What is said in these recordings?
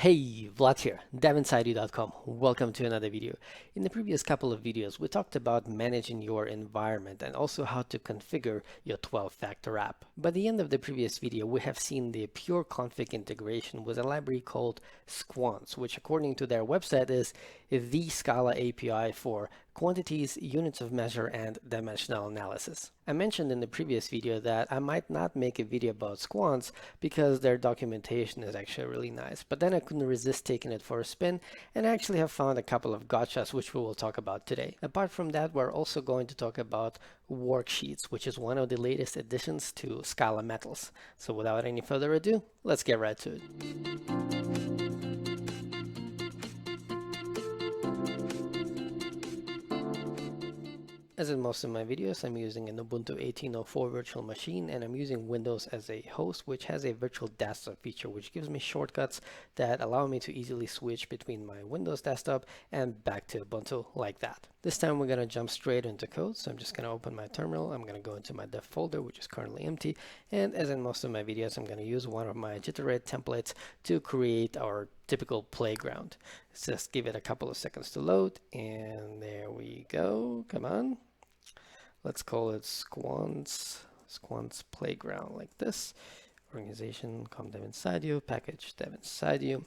Hey, Vlad here, devinsideyou.com. Welcome to another video. In the previous couple of videos, we talked about managing your environment and also how to configure your 12-factor app. By the end of the previous video, we have seen the pure config integration with a library called Squants, which according to their website is the Scala API for quantities, units of measure, and dimensional analysis. I mentioned in the previous video that I might not make a video about squants because their documentation is actually really nice, but then I couldn't resist taking it for a spin and I actually have found a couple of gotchas which we will talk about today. Apart from that, we're also going to talk about Worksheets, which is one of the latest additions to Scala metals. So without any further ado, let's get right to it. As in most of my videos, I'm using an Ubuntu 18.04 virtual machine and I'm using Windows as a host, which has a virtual desktop feature, which gives me shortcuts that allow me to easily switch between my Windows desktop and back to Ubuntu like that. This time we're going to jump straight into code. So I'm just going to open my terminal. I'm going to go into my dev folder, which is currently empty. And as in most of my videos, I'm going to use one of my jittered templates to create our typical playground. Let's just give it a couple of seconds to load. And there we go. Come on. Let's call it Squants Playground like this. Organization, com dev inside you, package dev inside you,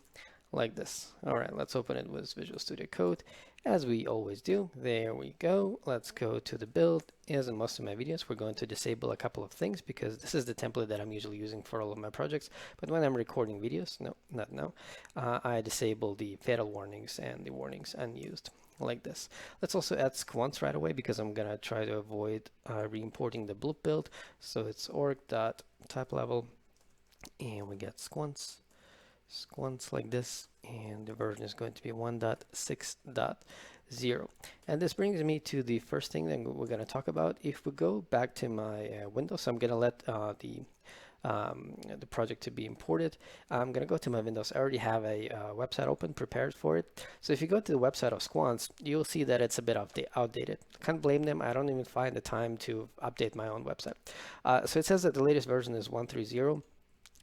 like this. All right, let's open it with Visual Studio Code, as we always do. There we go. Let's go to the build. As in most of my videos, we're going to disable a couple of things because this is the template that I'm usually using for all of my projects. But when I'm recording videos, no, not now, I disable the fatal warnings and the warnings unused. Like this. Let's also add squants right away because I'm gonna try to avoid re-importing the bloop build. So it's org.type level and we get squants like this, and the version is going to be 1.6.0. And this brings me to the first thing that we're going to talk about. If we go back to my Windows, so I'm going to let the project to be imported. I'm going to go to my Windows. I already have a website open, prepared for it. So if you go to the website of Squants, you'll see that it's a bit outdated. Can't blame them. I don't even find the time to update my own website. So it says that the latest version is 1.3.0.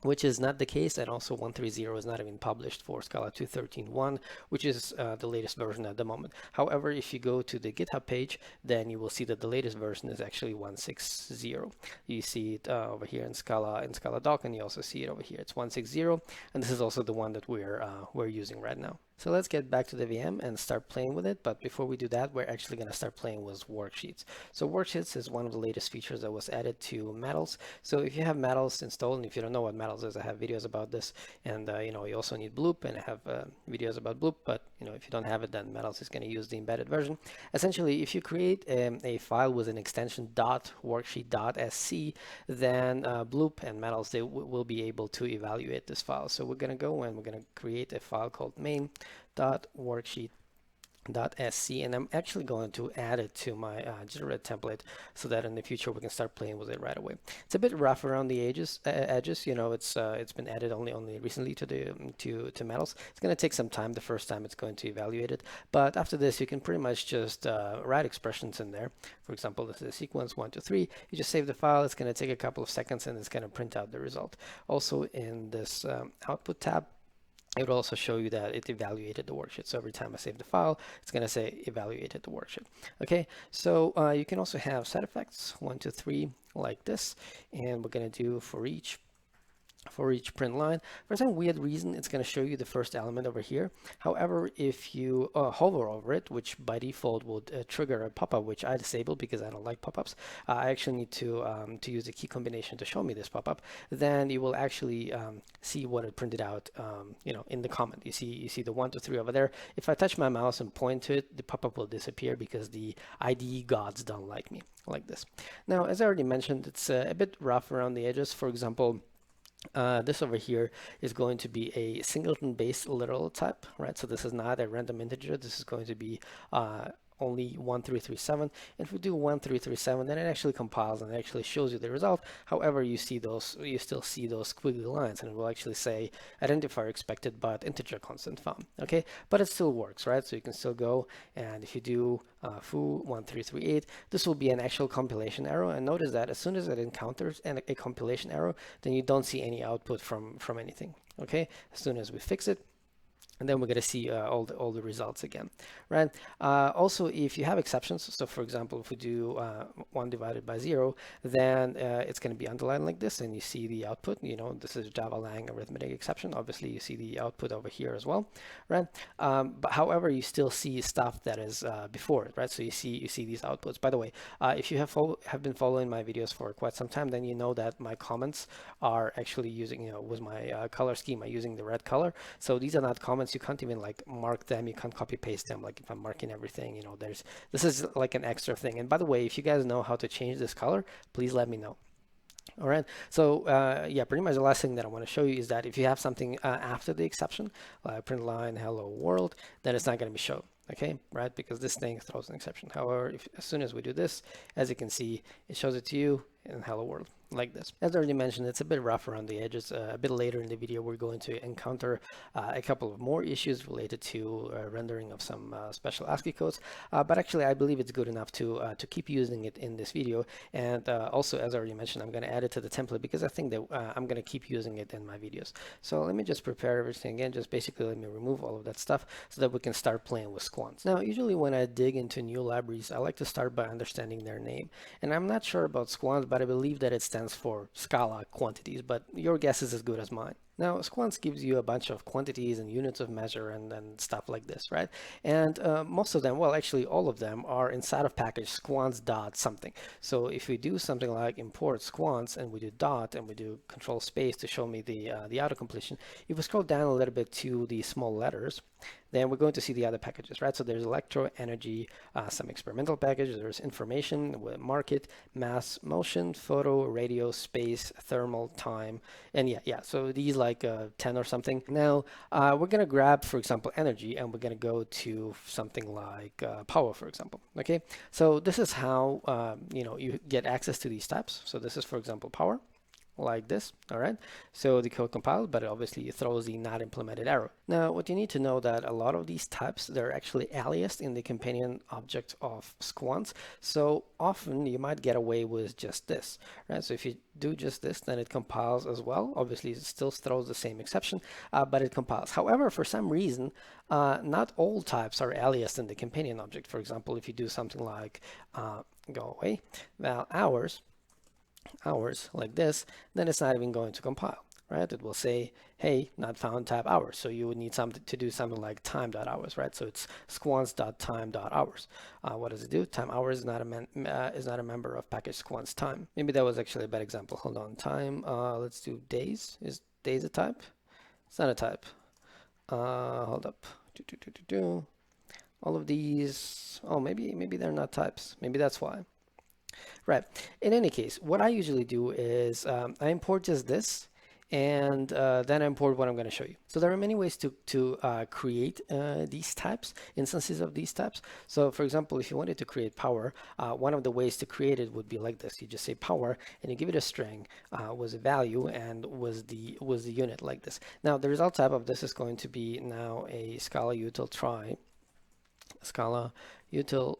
which is not the case, and also 1.3.0 is not even published for Scala 2.13.1, which is the latest version at the moment. However, if you go to the GitHub page, then you will see that the latest version is actually 1.6.0. You see it over here in Scala doc, and you also see it over here. It's 1.6.0, and this is also the one that we're using right now. So let's get back to the VM and start playing with it. But before we do that, we're actually going to start playing with Worksheets. So Worksheets is one of the latest features that was added to metals. So if you have metals installed, and if you don't know what metals is, I have videos about this. And you also need Bloop, and I have videos about Bloop. But if you don't have it, then metals is going to use the embedded version. Essentially, if you create a file with an extension .worksheet.sc, then Bloop and metals, they will be able to evaluate this file. So we're going to go and we're going to create a file called main.worksheet.sc, and I'm actually going to add it to my jittered template so that in the future we can start playing with it right away. It's a bit rough around the edges. It's been added only recently to metals. It's going to take some time the first time it's going to evaluate it, but after this you can pretty much just write expressions in there. For example, this is a sequence 1, 2, 3. You just save the file. It's going to take a couple of seconds and it's going to print out the result. Also in this output tab, it will also show you that it evaluated the worksheet. So every time I save the file, it's going to say evaluated the worksheet. Okay, so you can also have side effects 1, 2, 3 like this, and we're going to do for each print line. For some weird reason, it's going to show you the first element over here. However, if you hover over it, which by default would trigger a pop-up, which I disable because I don't like pop-ups, I actually need to use a key combination to show me this pop-up. Then you will actually see what it printed out, in the comment. You see the 1, 2, 3 over there. If I touch my mouse and point to it, the pop-up will disappear because the IDE gods don't like me, like this. Now, as I already mentioned, it's a bit rough around the edges. For example, this over here is going to be a singleton-based literal type, right? So this is not a random integer. This is going to be only 1337. If we do 1337, then it actually compiles and it actually shows you the result. However, you still see those squiggly lines, and it will actually say identifier expected but integer constant found. Okay, but it still works, right? So you can still go, and if you do foo 1338, this will be an actual compilation error. And notice that as soon as it encounters a compilation error, then you don't see any output from anything. Okay, as soon as we fix it, and then we're going to see all the results again, right? Also, if you have exceptions, so for example, if we do 1 divided by 0, then it's going to be underlined like this, and you see the output. You know, this is Java Lang arithmetic exception. Obviously, you see the output over here as well, right? But however, you still see stuff that is before it, right? So you see these outputs. By the way, if you have been following my videos for quite some time, then you know that my comments are actually using, you know, with my color scheme, I'm using the red color. So these are not comments. You can't even like mark them. You can't copy paste them. Like if I'm marking everything, you know, this is like an extra thing. And by the way, if you guys know how to change this color, please let me know. All right. So yeah, pretty much the last thing that I want to show you is that if you have something after the exception, like print line hello world, then it's not going to be shown. Okay, right? Because this thing throws an exception. However, as soon as we do this, as you can see, it shows it to you in hello world like this. As I already mentioned, it's a bit rough around the edges. A bit later in the video, we're going to encounter a couple of more issues related to rendering of some special ASCII codes. But actually, I believe it's good enough to keep using it in this video. And also, as I already mentioned, I'm going to add it to the template because I think that I'm going to keep using it in my videos. So let me just prepare everything again. Just basically let me remove all of that stuff so that we can start playing with squants. Now, usually when I dig into new libraries, I like to start by understanding their name. And I'm not sure about squants, but I believe that it stands for Scala quantities, but your guess is as good as mine. Now, squants gives you a bunch of quantities and units of measure and stuff like this, right? And most of them, well, actually all of them are inside of package squants dot something. So if we do something like import squants and we do dot and we do control space to show me the auto completion, if we scroll down a little bit to the small letters, then we're going to see the other packages, right? So there's electro, energy, some experimental packages, there's information, market, mass, motion, photo, radio, space, thermal, time, and yeah. So these like 10 or something. Now we're gonna grab, for example, energy, and we're gonna go to something like power, for example. Okay, so this is how you know, you get access to these types. So this is, for example, power, like this. All right, so the code compiled, but obviously it throws the not implemented error. Now what you need to know that a lot of these types, they're actually aliased in the companion object of squants, so often you might get away with just this, right? So if you do just this, then it compiles as well. Obviously it still throws the same exception, but it compiles. However, for some reason, not all types are aliased in the companion object. For example, if you do something like go away, val hours like this, then it's not even going to compile, right? It will say, hey, not found type hours. So you would need something to do something like time.hours, right? So it's squants.time.hours. What does it do? Time hours is not a member of package squants time. Maybe that was actually a bad example. Hold on, time. Let's do days. Is days a type? It's not a type. Hold up. All of these. Oh, maybe they're not types. Maybe that's why. Right. In any case, what I usually do is I import just this, and then I import what I'm going to show you. So there are many ways to create these types, instances of these types. So for example, if you wanted to create power, one of the ways to create it would be like this. You just say power, and you give it a string was a value and was the unit like this. Now the result type of this is going to be now a Scala util try, Scala util,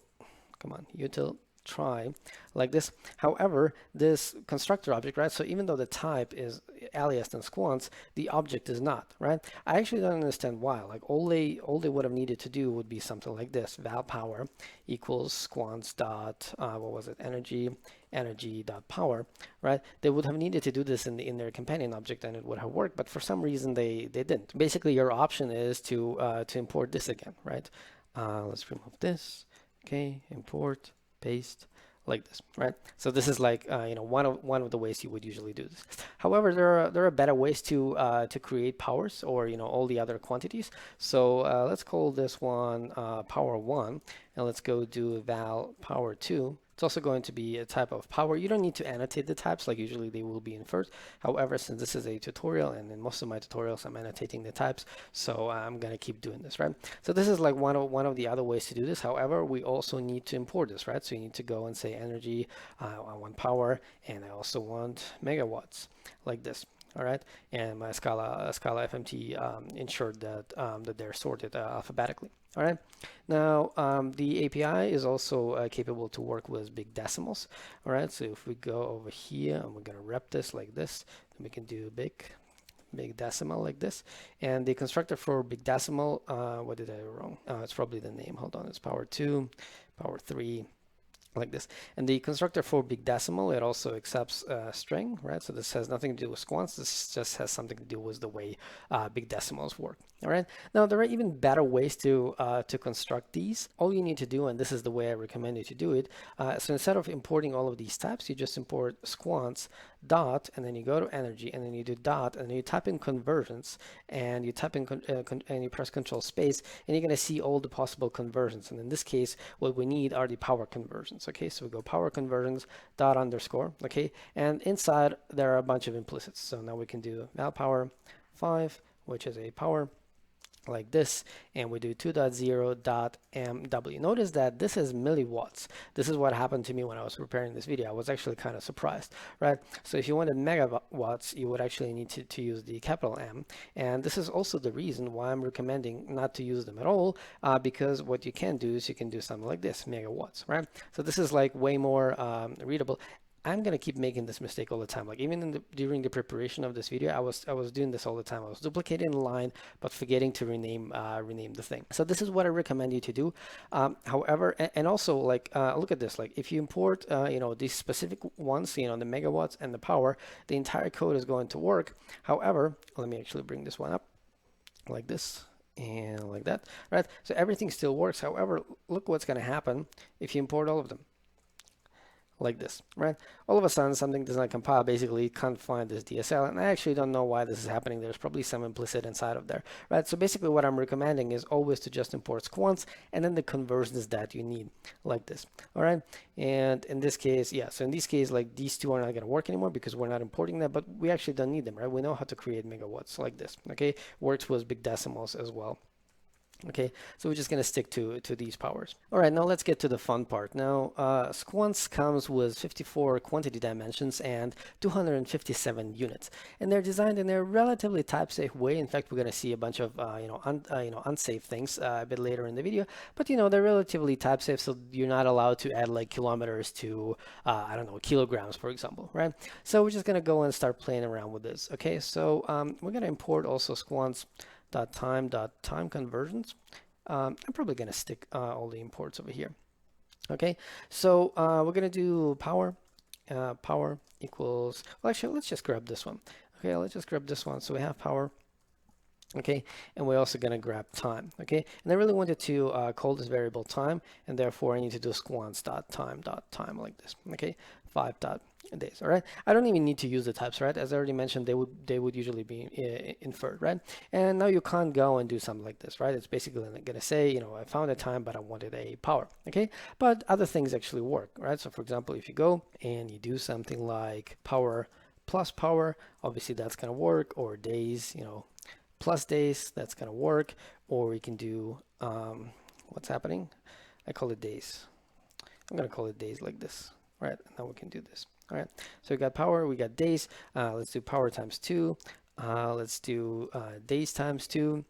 come on, util try like this. However, this constructor object, right? So even though the type is aliased in squants, the object is not, right? I actually don't understand why. Like all they would have needed to do would be something like this: val power equals squants dot what was it? Energy dot power, right? They would have needed to do this in their companion object, and it would have worked. But for some reason, they didn't. Basically, your option is to import this again, right? Let's remove this. Okay, import, paste, like this, right? So this is like you know, one of the ways you would usually do this. However, there are better ways to create powers, or you know, all the other quantities. So let's call this one power 1, and let's go do val power 2. It's also going to be a type of power. You don't need to annotate the types, like usually they will be inferred. However, since this is a tutorial, and in most of my tutorials I'm annotating the types, so I'm gonna keep doing this, right? So this is like one of the other ways to do this. However, we also need to import this, right? So you need to go and say energy, I want power, and I also want megawatts, like this. All right, and my Scala FMT ensured that that they're sorted alphabetically. All right, now the API is also capable to work with big decimals. All right, so if we go over here and we're gonna rep this like this, then we can do big big decimal like this. And the constructor for big decimal, what did I do wrong? It's probably the name. Hold on, it's power 2, power 3, like this. And the constructor for big decimal, it also accepts string, right? So this has nothing to do with squants. This just has something to do with the way big decimals work. All right. Now there are even better ways to construct these. All you need to do, and this is the way I recommend you to do it. So instead of importing all of these types, you just import squants dot, and then you go to energy, and then you do dot, and then you type in conversions, and you type in and you press Control space, and you're going to see all the possible conversions. And in this case, what we need are the power conversions. Okay, so we go power conversions dot underscore. Okay, and inside there are a bunch of implicits. So now we can do val power 5, which is a power like this, and we do 2.0.mw. Notice that this is milliwatts. This is what happened to me when I was preparing this video. I was actually kind of surprised, right? So if you wanted megawatts, you would actually need to use the capital M. And this is also the reason why I'm recommending not to use them at all, because what you can do is you can do something like this, megawatts, right? So this is like way more readable. I'm gonna keep making this mistake all the time. Like even during the preparation of this video, I was doing this all the time. I was duplicating the line, but forgetting to rename the thing. So this is what I recommend you to do. However, and also like look at this. Like if you import these specific ones, the megawatts and the power, the entire code is going to work. However, let me actually bring this one up like this and like that, right? So everything still works. However, look what's gonna happen if you import all of them. Like this, right? All of a sudden something does not compile, basically can't find this DSL, and I actually don't know why this is happening. There's probably some implicit inside of there, right? So basically what I'm recommending is always to just import squants and then the conversions that you need, like this. All right, and in this case, yeah, so in this case, like these two are not going to work anymore because we're not importing them, but we actually don't need them, right? We know how to create megawatts like this. Okay, works with big decimals as well. Okay, so we're just going to stick to these powers. All right, now let's get to the fun part. Now, squants comes with 54 quantity dimensions and 257 units, and they're designed in a relatively type-safe way. In fact, we're going to see a bunch of unsafe things a bit later in the video, but they're relatively type-safe, so you're not allowed to add like kilometers to I don't know, kilograms, for example, right? So we're just going to go and start playing around with this. Okay, so we're going to import also squants.time.Time conversions. I'm probably going to stick all the imports over here. Okay, so we're going to do power. Power equals, well, actually, let's just grab this one. Okay, let's just grab this one. So we have power. Okay, and we're also going to grab time. Okay, and I really wanted to call this variable time, and therefore I need to do squants.time.Time like this. Okay, 5 days. All right, I don't even need to use the types, right? As I already mentioned, they would usually be inferred, right? And now you can't go and do something like this, right? It's basically going to say, I found a time, but I wanted a power. Okay, but other things actually work, right? So for example, if you go and you do something like power plus power, obviously that's going to work, or days, plus days, that's going to work. Or we can do what's happening, I call it days. I'm going to call it days like this. All right, now we can do this. All right, so we got power, we got days. Let's do power times 2. Let's do days times 2.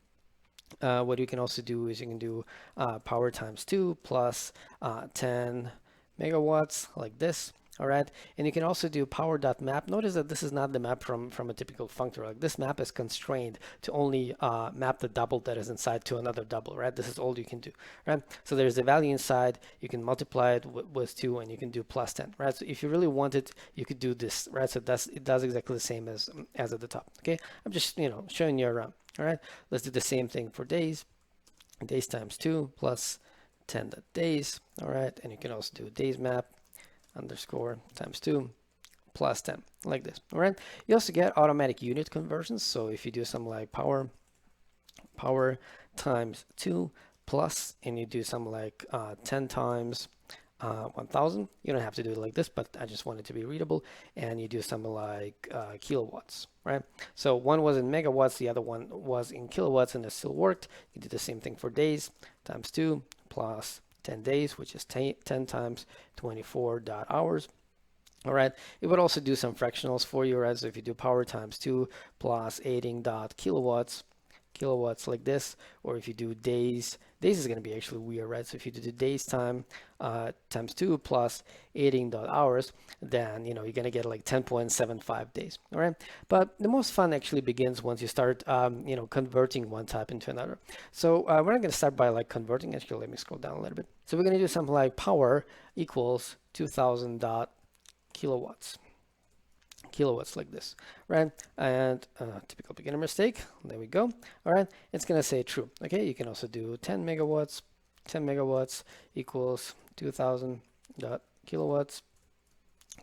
What you can also do is you can do power times 2 plus 10 megawatts like this. All right, and you can also do power.map. Notice that this is not the map from a typical functor. Like this map is constrained to only map the double that is inside to another double, right? This is all you can do, right? So there's the value inside. You can multiply it with 2, and you can do plus 10, right? So if you really want it, you could do this, right? So it does exactly the same as at the top. Okay, I'm just showing you around. All right, let's do the same thing for days. Days times 2 plus 10 days. All right, and you can also do days map underscore times 2 plus 10 like this. All right, you also get automatic unit conversions. So if you do something like power times 2 plus, and you do something like 10 times 1000, you don't have to do it like this, but I just want it to be readable, and you do something like kilowatts, right? So one was in megawatts, the other one was in kilowatts, and it still worked. You do the same thing for days times 2 plus 10 days, which is 10 times 24 hours. All right, it would also do some fractionals for you, right? So if you do power times 2 plus 18 kilowatts, kilowatts like this, or if you do days, days is going to be actually weird, right? So if you do the days time times 2 plus 18.hours, then you're going to get like 10.75 days. All right, but the most fun actually begins once you start converting one type into another. So we're not going to start by like converting. Actually, let me scroll down a little bit. So we're going to do something like power equals 2000 dot kilowatts like this, right? And typical beginner mistake. There we go. All right, it's gonna say true. Okay, you can also do 10 megawatts. 10 megawatts equals 2000 dot kilowatts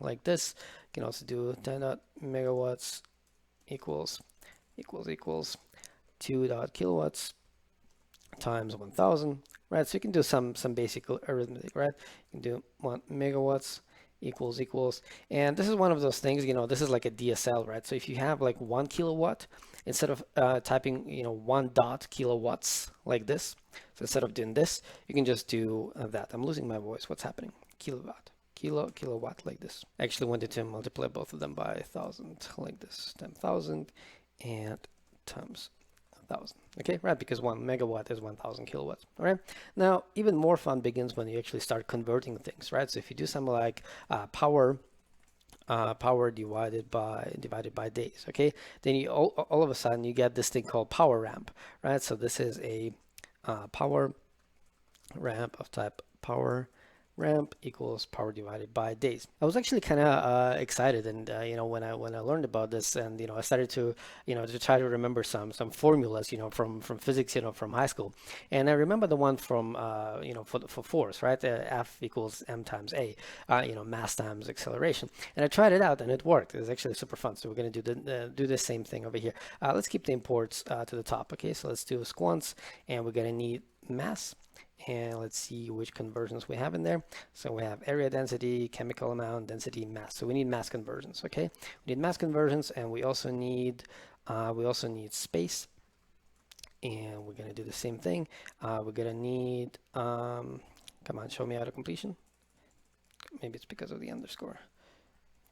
like this. You can also do 10 dot megawatts equals 2 dot kilowatts times 1000, right? So you can do some basic arithmetic, right? You can do 1 megawatts equals, and this is one of those things, this is like a DSL, right? So if you have like 1 kilowatt, instead of typing 1 dot kilowatts like this, so instead of doing this, you can just do that. I'm losing my voice. What's happening? Kilowatt, kilowatt like this. I actually wanted to multiply both of them by 1000 like this, 10,000 and times 1000. Okay, right, because 1 megawatt is 1000 kilowatts. All right, now even more fun begins when you actually start converting things, right? So if you do something like power divided by days, okay, then you all of a sudden you get this thing called power ramp, right? So this is a power ramp of type power ramp equals power divided by days. I was actually kind of excited, and when I learned about this, and I started to to try to remember some formulas from physics from high school, and I remember the one from for force, right? F equals m times a, mass times acceleration, and I tried it out and it worked. It was actually super fun. So we're going to do the same thing over here. Let's keep the imports to the top. Okay, so let's do squants, and we're going to need mass. And let's see which conversions we have in there. So we have area density, chemical amount, density, mass. So we need mass conversions, okay? We need mass conversions, and we also need space. And we're gonna do the same thing. We're gonna need come on, show me auto completion. Maybe it's because of the underscore.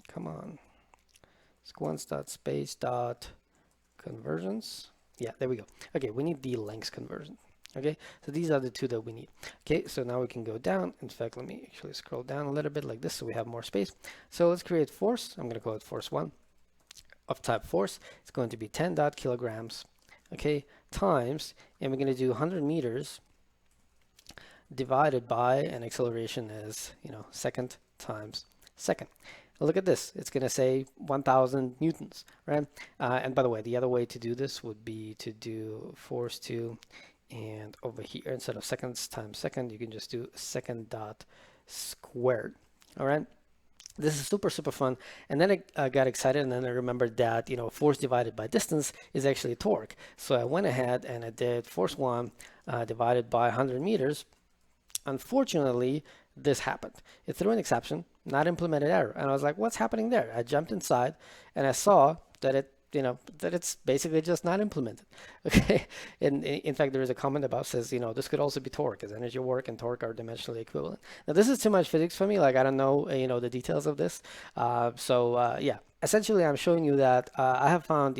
Come on. Squants.space.conversions. Yeah, there we go. Okay, we need the length conversion. Okay, so these are the two that we need. Okay, so now we can go down. In fact, let me actually scroll down a little bit like this so we have more space. So let's create force. I'm going to call it force 1 of type force. It's going to be 10 dot kilograms, okay, times, and we're going to do 100 meters divided by, an acceleration is, second times second. Look at this. It's going to say 1000 newtons, right? And by the way, the other way to do this would be to do force 2, and over here, instead of seconds times second, you can just do second dot squared. All right. This is super fun. And then I got excited, and then I remembered that force divided by distance is actually torque. So I went ahead and I did force 1 divided by 100 meters. Unfortunately, this happened. It threw an exception, not implemented error, and I was like, what's happening there? I jumped inside and I saw that that it's basically just not implemented. Okay, in fact, there is a comment about says this could also be torque, as energy work and torque are dimensionally equivalent. Now this is too much physics for me. Like I don't know the details of this. Yeah, essentially I'm showing you that I have found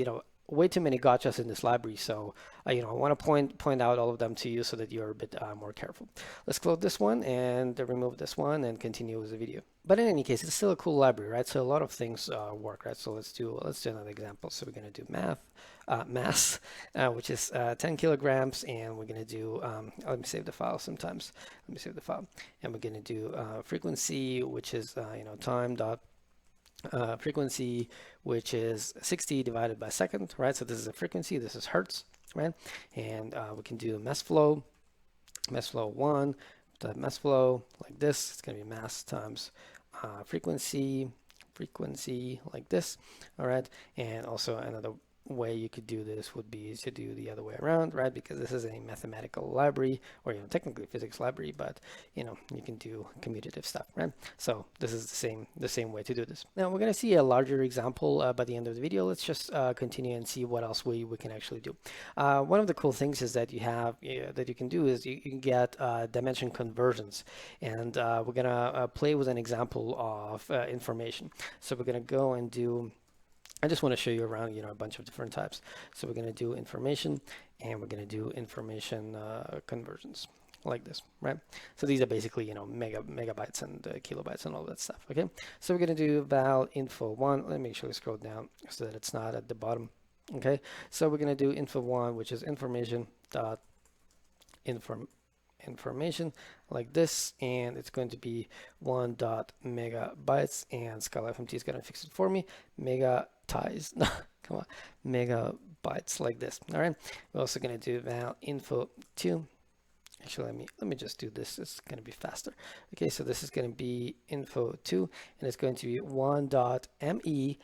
way too many gotchas in this library, so I want to point out all of them to you so that you're a bit more careful. Let's close this one and remove this one and continue with the video. But in any case, it's still a cool library, right? So a lot of things work, right? So let's do another example. So we're going to do mass, which is 10 kilograms, and we're going to do let me save the file sometimes. Let me save the file, and we're going to do frequency, which is time dot frequency, which is 60 divided by second, right? So this is a frequency, this is hertz, right? And we can do mass flow 1, the mass flow like this. It's going to be mass times frequency like this. All right, and also another way you could do this would be to do the other way around, right? Because this is a mathematical library, or technically physics library, but you can do commutative stuff, right? So this is the same way to do this. Now we're going to see a larger example by the end of the video. Let's just continue and see what else we can actually do. One of the cool things is that that you can do is you can get dimension conversions, and we're going to play with an example of information. So we're going to go and do I just want to show you around, a bunch of different types. So we're going to do information, and we're going to do information conversions like this, right? So these are basically, megabytes and kilobytes and all that stuff. Okay. So we're going to do val info1. Let me actually scroll down so that it's not at the bottom. Okay. So we're going to do info1, which is information dot information like this, and it's going to be 1.megabytes, and Scala FMT is going to fix it for me. Megabytes, come on, megabytes like this. All right. We're also going to do val info2. Actually, let me just do this. It's going to be faster. Okay, so this is going to be info2, and it's going to be 1.mebi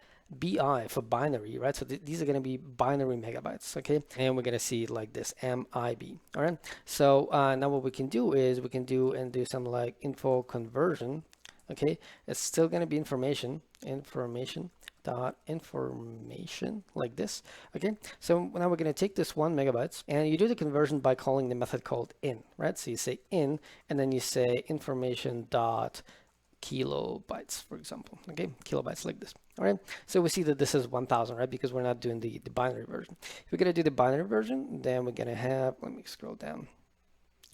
for binary, right? So these are going to be binary megabytes, okay? And we're going to see it like this, MIB, all right? So now what we can do is we can do some like info conversion, okay? It's still going to be information dot information like this. Okay, so now we're going to take this 1 megabytes, and you do the conversion by calling the method called in, right? So you say in, and then you say information dot kilobytes, for example. Okay, kilobytes like this. All right, so we see that this is 1000, right? Because we're not doing the binary version. If we're going to do the binary version, then we're going to have, let me scroll down.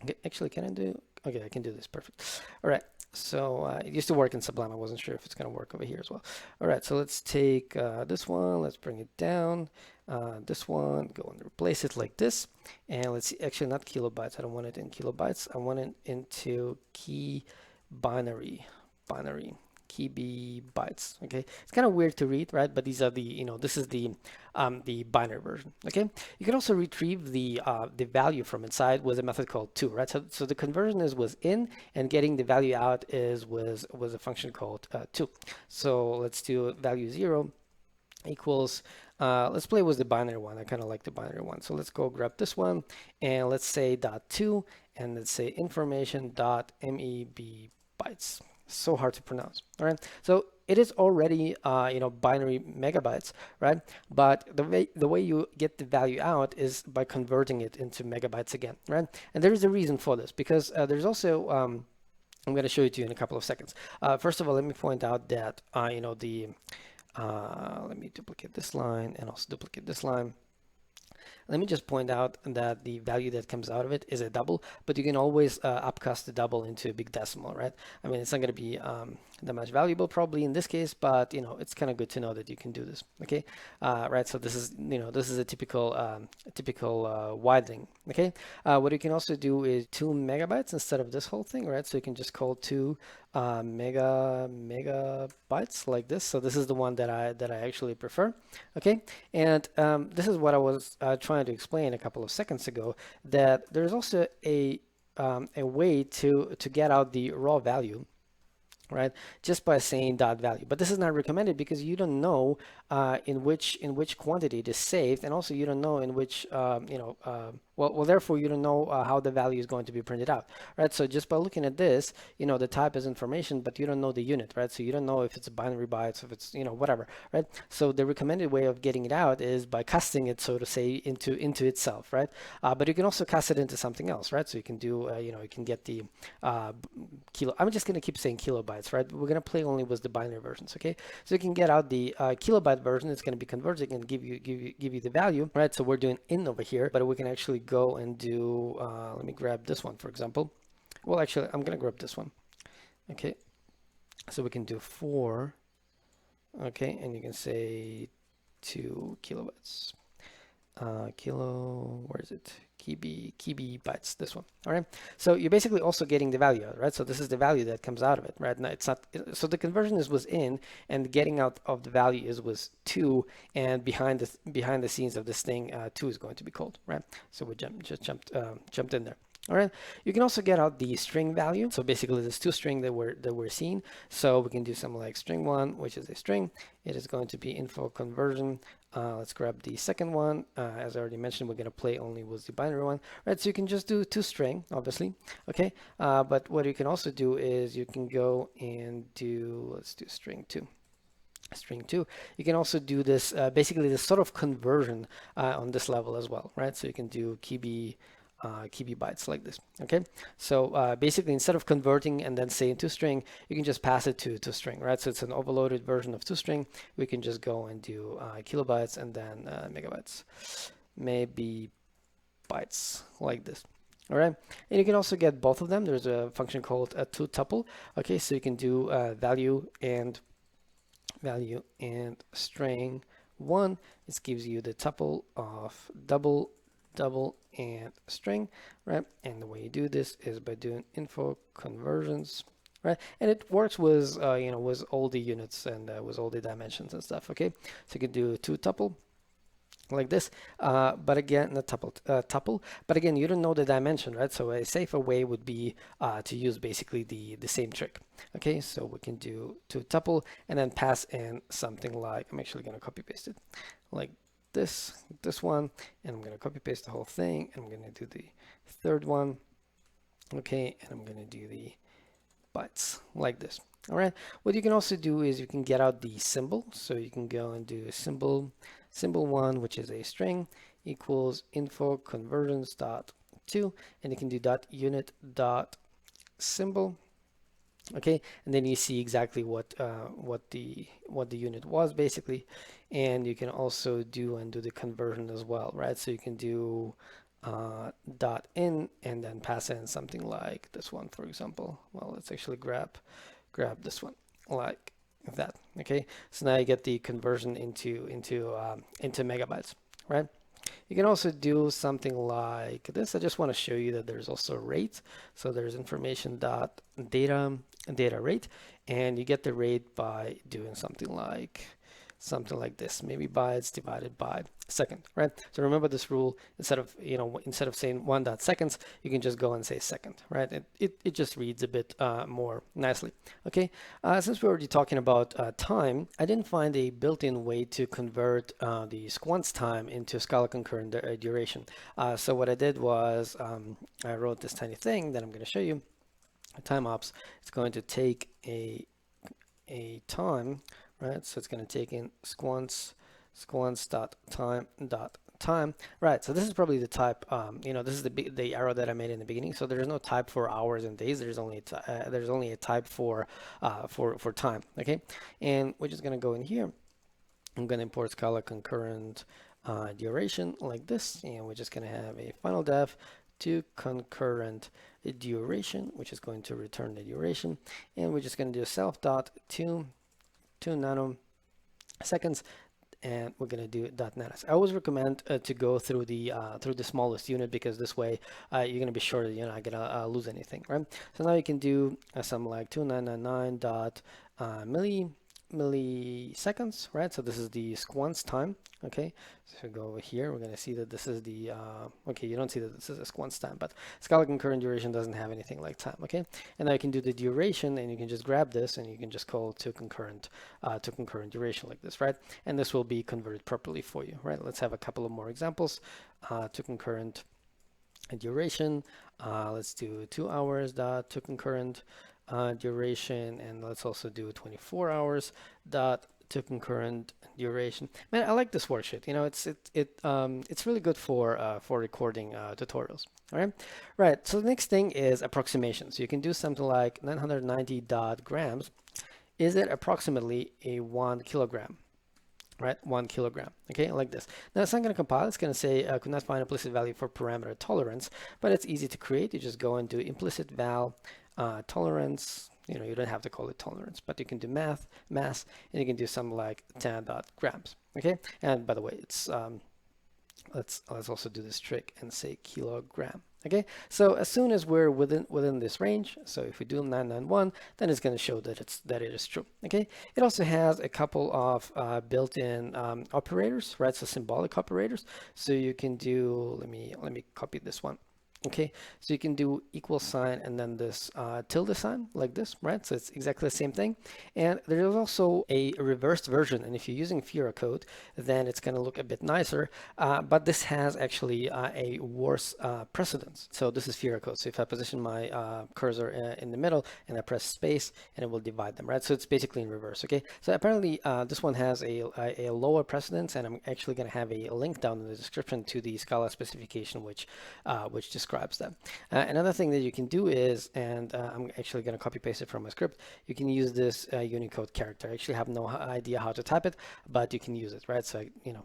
Okay, actually, can I do? Okay, I can do this. Perfect. All right. So it used to work in Sublime. I wasn't sure if it's going to work over here as well. All right, so let's take this one. Let's bring it down. This one, go and replace it like this. And let's see, actually not kilobytes. I don't want it in kilobytes. I want it into key binary, key bytes. Okay, it's kind of weird to read, right? But these are the, this is the binary version. Okay, you can also retrieve the value from inside with a method called to, right? So the conversion was in, and getting the value out was a function called to. So let's do value 0 equals, let's play with the binary one. I kind of like the binary one. So let's go grab this one, and let's say .2, and let's say information dot meb bytes. So hard to pronounce. All right, so it is already binary megabytes, right? But the way you get the value out is by converting it into megabytes again, right? And there is a reason for this, because there's also I'm going to show it to you in a couple of seconds. First of all, let me point out that let me duplicate this line and also duplicate this line. Let me just point out that the value that comes out of it is a double, but you can always upcast the double into a big decimal, right? I mean, it's not going to be that much valuable probably in this case, but it's kind of good to know that you can do this. Okay, right? So this is this is a typical widening. Okay, what you can also do is 2 megabytes instead of this whole thing, right? So you can just call 2 megabytes like this. So this is the one that I actually prefer. Okay, and this is what I was trying to explain a couple of seconds ago, that there's also a way to get out the raw value, right, just by saying dot value. But this is not recommended because you don't know in which quantity it is saved, and also you don't know in which well, therefore you don't know how the value is going to be printed out, right? So just by looking at this, the type is information, but you don't know the unit, right? So you don't know if it's a binary bytes, if it's whatever, right? So the recommended way of getting it out is by casting it, so to say, into itself, right? But you can also cast it into something else, right? So you can do you can get the kilo. I'm just going to keep saying kilobytes, right? We're going to play only with the binary versions, okay? So you can get out the kilobyte version. It's going to be converted and give you the value, right? So we're doing in over here, but we can actually go and do let me grab this one, for example. Well, actually, I'm going to grab this one. Okay, so we can do 4. Okay, and you can say 2 kilobytes. Where is it? Kibi bytes, this one. All right, so you're basically also getting the value out, right? So this is the value that comes out of it, right? Now it's not, so the conversion was in, and getting out of the value was 2, and behind the scenes of this thing, 2 is going to be called, right? So we jumped in there. All right, you can also get out the string value. So basically this toString that we're seeing. So we can do something like string 1, which is a string. It is going to be info conversion. Let's grab the second one. As I already mentioned, we're going to play only with the binary one, right? So you can just do toString, obviously, okay? But what you can also do is you can go and do, let's do string 2. You can also do this, basically this sort of conversion on this level as well, right? So you can do kibi KB bytes like this. Okay, so basically instead of converting and then saying toString, you can just pass it to toString, right? So it's an overloaded version of toString. We can just go and do kilobytes and then megabytes, maybe bytes like this. All right, and you can also get both of them. There's a function called a toTuple. Okay, so you can do value and string one. This gives you the tuple of double, and string, right? And the way you do this is by doing info conversions, right? And it works with with all the units and with all the dimensions and stuff. Okay, so you can do toTuple like this, but again, the tuple, but again, you don't know the dimension, right? So a safer way would be to use basically the same trick. Okay, so we can do toTuple and then pass in something like, I'm actually going to copy paste it like this one, and I'm going to copy paste the whole thing, and I'm going to do the third one. Okay, and I'm going to do the bytes like this. All right, what you can also do is you can get out the symbol, so you can go and do symbol one, which is a string, equals info conversions dot to, and you can do dot unit dot symbol. Okay, and then you see exactly what the unit was basically, and you can also do the conversion as well, right? So you can do dot in and then pass in something like this one, for example. Well, let's actually grab this one like that. Okay, so now you get the conversion into megabytes, right? You can also do something like this. I just want to show you that there's also rate. So there's information dot data rate, and you get the rate by doing something like this, maybe bytes divided by second, right? So remember this rule, instead of saying 1.seconds, you can just go and say second, right? It just reads a bit more nicely. Okay, since we're already talking about time, I didn't find a built-in way to convert the squants time into Scala concurrent duration. So what I did was I wrote this tiny thing that I'm going to show you. Time ops, it's going to take a time, right? So it's going to take in squants.time.Time, right? So this is probably the type, this is the arrow that I made in the beginning. So there's no type for hours and days. There's only a type for time. Okay, and we're just going to go in here. I'm going to import Scala concurrent duration like this, and we're just going to have a final def to concurrent duration, which is going to return the duration, and we're just going to do self dot 2 nanoseconds, and we're going to do dot nanos. I always recommend to go through the smallest unit, because this way you're going to be sure that you're not going to lose anything, right? So now you can do something like 2999 dot milliseconds, right? So this is the squants time. Okay, so go over here, we're going to see that this is the okay, you don't see that this is a squants time, but Scala concurrent duration doesn't have anything like time. Okay, and now you can do the duration, and you can just grab this and you can just call to concurrent duration like this, right? And this will be converted properly for you, right? Let's have a couple of more examples. To concurrent duration, let's do 2 hours dot to concurrent duration, and let's also do 24 hours dot to concurrent duration. Man, I like this worksheet. It's really good for recording tutorials. All right. So the next thing is approximations. So you can do something like 990 grams. Is it approximately a 1 kilogram? Right, 1 kilogram. Okay, like this. Now it's not going to compile. It's going to say could not find implicit value for parameter tolerance, but it's easy to create. You just go and do implicit val tolerance. You don't have to call it tolerance, but you can do mass, and you can do something like 10 grams. Okay, and by the way, it's let's also do this trick and say kilogram. Okay, so as soon as we're within this range, so if we do 991, then it's going to show that it is true. Okay, it also has a couple of built-in operators, right? So symbolic operators. So you can do, let me copy this one. Okay, so you can do equal sign and then this tilde sign like this, right? So it's exactly the same thing. And there is also a reversed version, and if you're using Fira code, then it's going to look a bit nicer, but this has actually a worse precedence. So this is Fira code. So if I position my cursor in the middle and I press space, and it will divide them, right? So it's basically in reverse. Okay, so apparently this one has a lower precedence, and I'm actually going to have a link down in the description to the Scala specification, which describes describes that. Another thing that you can do is, and I'm actually going to copy paste it from my script, you can use this Unicode character. I actually have no idea how to type it, but you can use it, right? So, you know,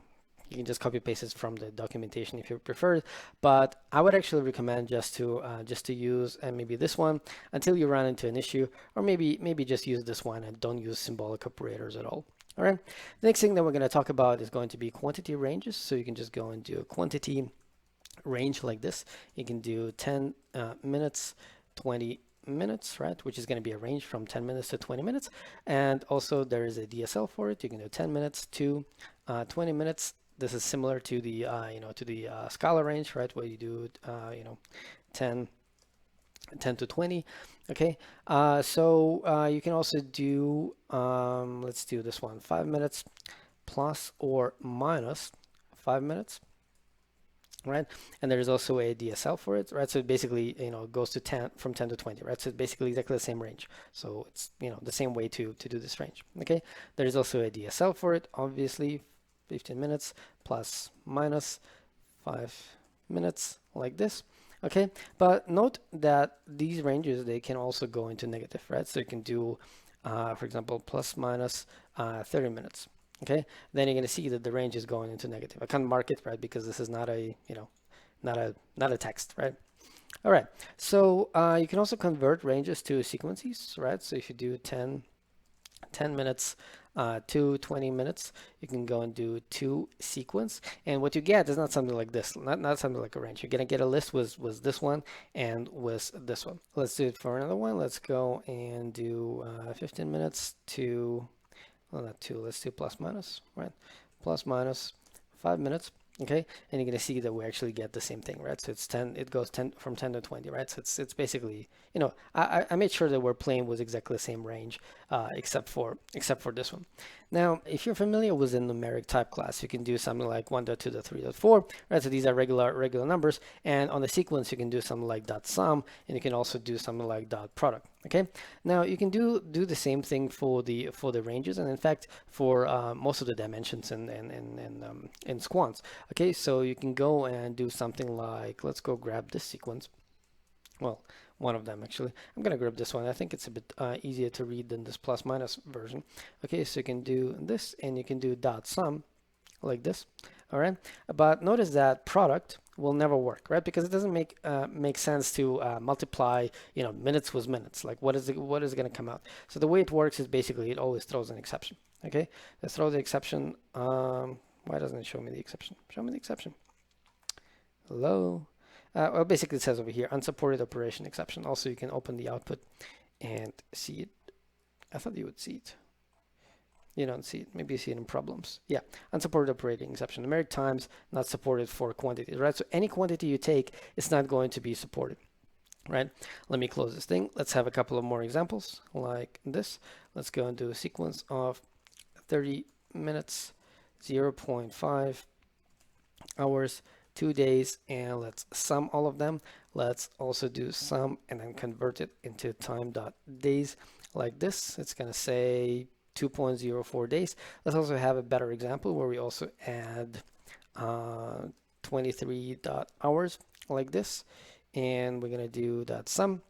you can just copy paste it from the documentation if you prefer, but I would actually recommend just to use maybe this one until you run into an issue, or maybe just use this one and don't use symbolic operators at all. All right. The next thing that we're going to talk about is going to be quantity ranges. So you can just go and do a quantity range like this. You can do 10 minutes, 20 minutes, right? Which is going to be a range from 10 minutes to 20 minutes. And also there is a DSL for it. You can do 10 minutes to 20 minutes. This is similar to the Scala range, right? Where you do 10 to 20. Okay, so you can also do let's do this one, 5 minutes plus or minus 5 minutes, right? And there's also a DSL for it, right? So it basically, it goes to 10 from 10 to 20, right? So it's basically exactly the same range. So it's, the same way to do this range. Okay, there's also a DSL for it, obviously, 15 minutes plus minus 5 minutes like this. Okay, but note that these ranges, they can also go into negative, right? So you can do, for example, plus minus 30 minutes. Okay, then you're going to see that the range is going into negative. I can't mark it, right, because this is not a, not a text, right? All right, so you can also convert ranges to sequences, right? So if you do 10 minutes to 20 minutes, you can go and do 2 sequence, and what you get is not something like this, not something like a range. You're gonna get a list with this one and with this one. Let's do it for another one. Let's go and do 15 minutes to, well, not 2, let's do plus minus, right? Plus minus 5 minutes. Okay, and you're gonna see that we actually get the same thing, right? So it's 10, it goes 10 from 10 to 20, right? So it's basically, I made sure that we're playing with exactly the same range, except for this one. Now, if you're familiar with the numeric type class, you can do something like 1.2.3.4, right? So these are regular numbers, and on the sequence you can do something like dot sum, and you can also do something like dot product. Okay, now you can do the same thing for the ranges, and in fact for most of the dimensions in squants. Okay, so you can go and do something like, let's go grab this sequence. Well, one of them actually. I'm gonna grab this one. I think it's a bit easier to read than this plus minus version. Okay, so you can do this, and you can do dot sum like this. All right, but notice that product will never work, right? Because it doesn't make sense to multiply, minutes with minutes. Like what is going to come out? So the way it works is basically it always throws an exception. Okay, let's throw the exception. Why doesn't it show me the exception? Show me the exception. Hello. Well, basically it says over here unsupported operation exception. Also, you can open the output and see it. I thought you would see it. You don't see it. Maybe you see it in problems. Yeah, unsupported operating exception. Numeric times not supported for quantities, right? So any quantity you take, it's not going to be supported, right? Let me close this thing. Let's have a couple of more examples like this. Let's go and do a sequence of 30 minutes, 0.5 hours, 2 days, and let's sum all of them. Let's also do sum and then convert it into time.days like this. It's going to say 2.04 days. Let's also have a better example where we also add 23 hours like this, and we're going to do that sum,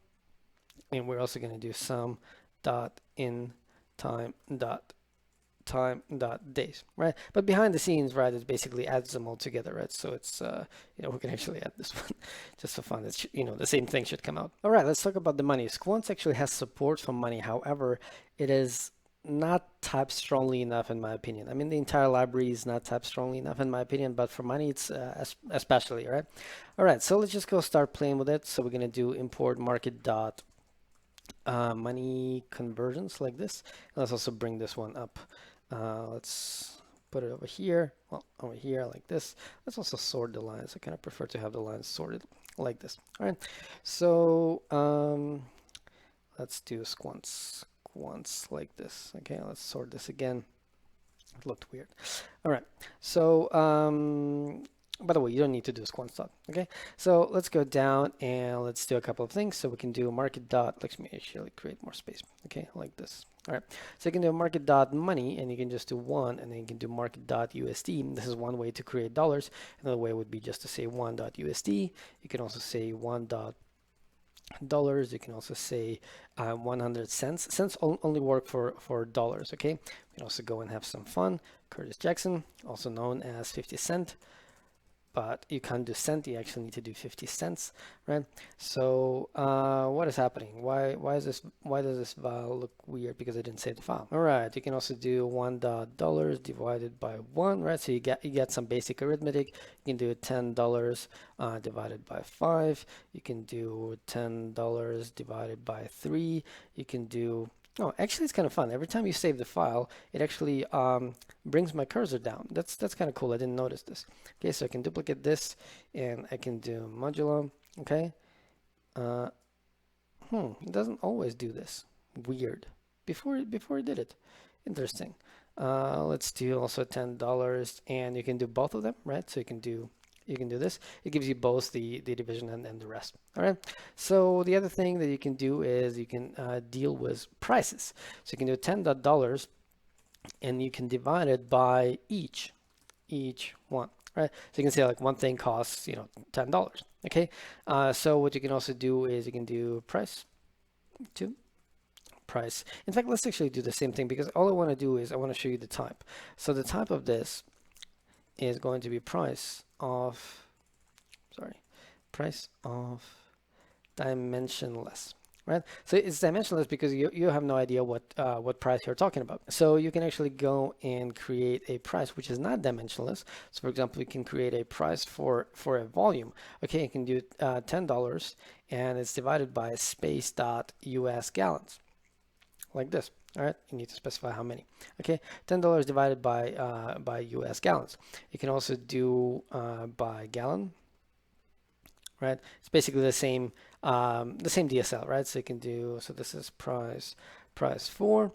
and we're also going to do sum dot in time dot days, right? But behind the scenes, right, it basically adds them all together, right? So it's we can actually add this one just for fun. It's, the same thing should come out. All right, let's talk about the money. Squants actually has support for money. However, it is not typed strongly enough in my opinion. I mean, the entire library is not typed strongly enough in my opinion, but for money it's especially, right? All right, so let's just go start playing with it. So we're gonna do import market dot money conversions like this. And let's also bring this one up. Let's put it over here, well, over here like this. Let's also sort the lines. I kind of prefer to have the lines sorted like this. All right, so let's do squants like this. Okay, let's sort this again. It looked weird. All right, so By the way, you don't need to do squants dot. Okay, so let's go down and let's do a couple of things. So we can do market dot. Let me actually create more space. Okay, like this. All right. So you can do market dot money, and you can just do one, and then you can do market dot USD. This is one way to create dollars. Another way would be just to say one dot USD. You can also say one dot dollars. You can also say 100 cents. Cents only work for dollars. Okay. We can also go and have some fun. Curtis Jackson, also known as 50 cent. But you can't do cent, you actually need to do 50 cents, right? So what is happening? Why does this file look weird? Because I didn't save the file. All right, you can also do $1 divided by 1, right? So you get some basic arithmetic. You can do $10 divided by 5. You can do $10 divided by 3. You can do Oh, actually, it's kind of fun. Every time you save the file, it actually brings my cursor down. That's kind of cool. I didn't notice this. Okay, so I can duplicate this, and I can do modulo. Okay. Uh, it doesn't always do this. Weird. Before it did it. Interesting. Let's do also $10, and you can do both of them, right? So you can do this. It gives you both the division and the rest. All right. So the other thing that you can do is you can deal with prices. So you can do $10, and you can divide it by each one. Right. So you can say like one thing costs, $10. Okay. So what you can also do is you can do price to price. In fact, let's actually do the same thing, because all I want to do is I want to show you the type. So the type of this is going to be price of dimensionless, right? So it's dimensionless because you have no idea what price you're talking about. So you can actually go and create a price which is not dimensionless. So for example, you can create a price for a volume. Okay, you can do $10, and it's divided by space dot US gallons, like this. All right, you need to specify how many. Okay, $10 divided by US gallons. You can also do by gallon, right? It's basically the same DSL, right? So you can do, so this is price 4.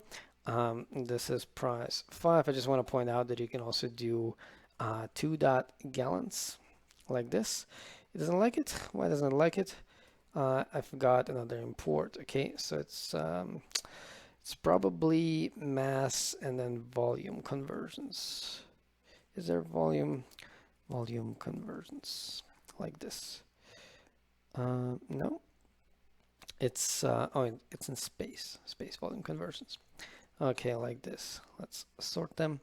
This is price 5. I just want to point out that you can also do 2 gallons, like this. It doesn't like it. Why doesn't it like it? I forgot another import. Okay, so it's probably mass and then volume conversions. Is there volume conversions like this? No, it's it's in space volume conversions. Okay, like this. Let's sort them.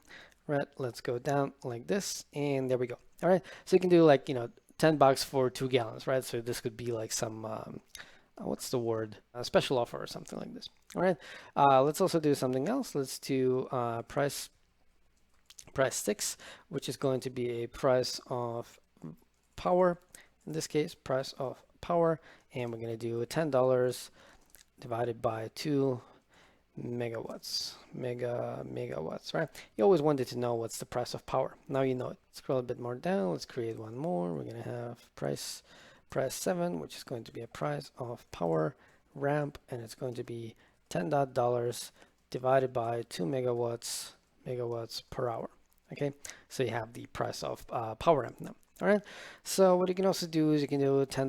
Right, let's go down like this, and there we go. All right, so you can do like $10 for 2 gallons, right? So this could be like some what's the word? A special offer or something like this. All right. Let's also do something else. Let's do price 6, which is going to be a price of power. In this case, price of power, and we're going to do $10 divided by 2 megawatts. Megawatts, right? You always wanted to know what's the price of power. Now you know it. Scroll a bit more down. Let's create one more. We're going to have price 7, which is going to be a price of power ramp, and it's going to be $10 divided by 2 megawatts per hour. Okay, so you have the price of power ramp now. All right, so what you can also do is you can do $10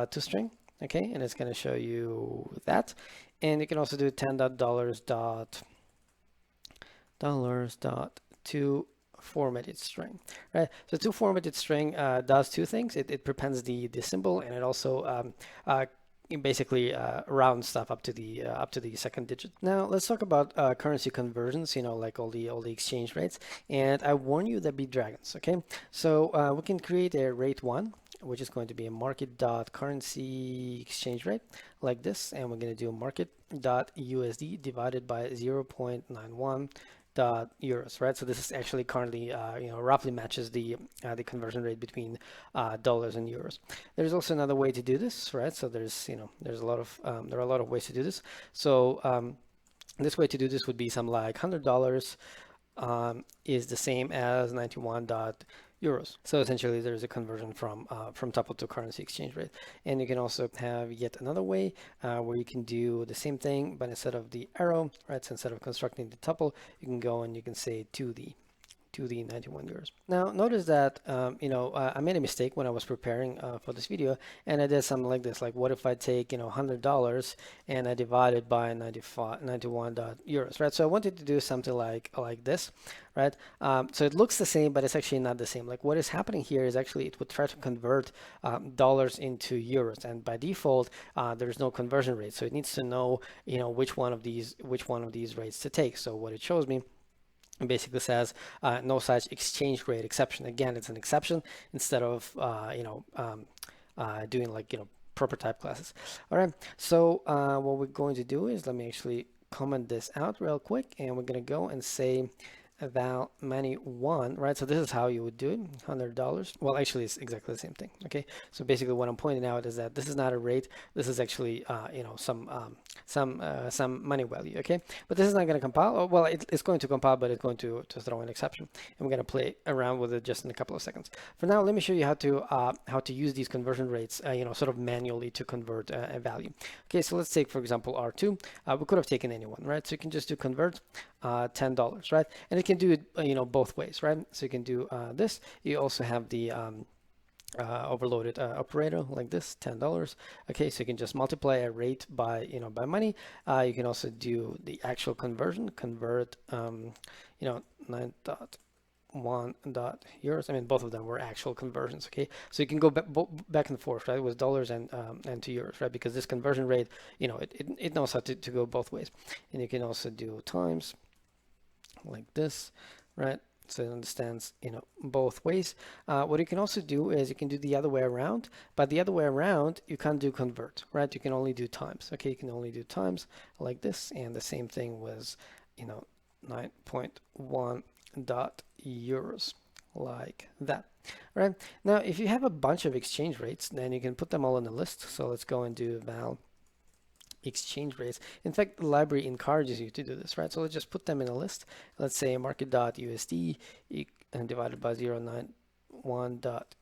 toString. Okay, and it's going to show you that, and you can also do $10 to formatted string, right? So to formatted string does two things. It prepends the symbol, and it also basically round stuff up to the second digit. Now let's talk about currency conversions, like all the exchange rates. And I warn you, that be dragons. Okay, so we can create a rate 1, which is going to be a market.currency exchange rate, like this, and we're going to do market.USD divided by 0.91 euros, right? So this is actually currently roughly matches the conversion rate between dollars and euros. There's also another way to do this, right? So there's there are a lot of ways to do this. So this way to do this would be something like $100 is the same as 91 euros. So essentially there's a conversion from tuple to currency exchange rate. And you can also have yet another way where you can do the same thing, but instead of the arrow, right? So instead of constructing the tuple, you can go and you can say to the to the 91 euros. Now notice that I made a mistake when I was preparing for this video, and I did something like this. Like, what if I take $100 and I divide it by 91 euros, right? So I wanted to do something like this, right? So it looks the same, but it's actually not the same. Like, what is happening here is actually it would try to convert dollars into euros, and by default there's no conversion rate, so it needs to know which one of these rates to take. So what it shows me, it basically says no such exchange rate exception. Again, it's an exception instead of doing like proper type classes. All right, so what we're going to do is, let me actually comment this out real quick, and we're going to go and say eval many1, right? So this is how you would do it, $100. Well, actually it's exactly the same thing. Okay, so basically what I'm pointing out is that this is not a rate, this is actually some money value. Okay, but this is not going to compile. Oh, well, it's going to compile, but it's going to throw an exception, and we're going to play around with it just in a couple of seconds. For now, let me show you how to use these conversion rates sort of manually to convert a value. Okay, so let's take, for example, R2. We could have taken any one, right? So you can just do convert $10, right? And it can do it both ways, right? So you can do this. You also have the overloaded operator like this, $10. Okay, so you can just multiply a rate by by money. You can also do the actual conversion, convert 9.1 euros. I mean, both of them were actual conversions. Okay, so you can go back and forth, right, with dollars and to euros, right? Because this conversion rate, it knows how to go both ways. And you can also do times like this, right? So it understands both ways. What you can also do is you can do the other way around, but the other way around you can't do convert, right? You can only do times. Okay, you can only do times like this, and the same thing was 9.1 euros like that. All right, now if you have a bunch of exchange rates, then you can put them all in a list. So let's go and do val exchange rates. In fact, the library encourages you to do this, right? So let's just put them in a list. Let's say market.usd and divided by 0.91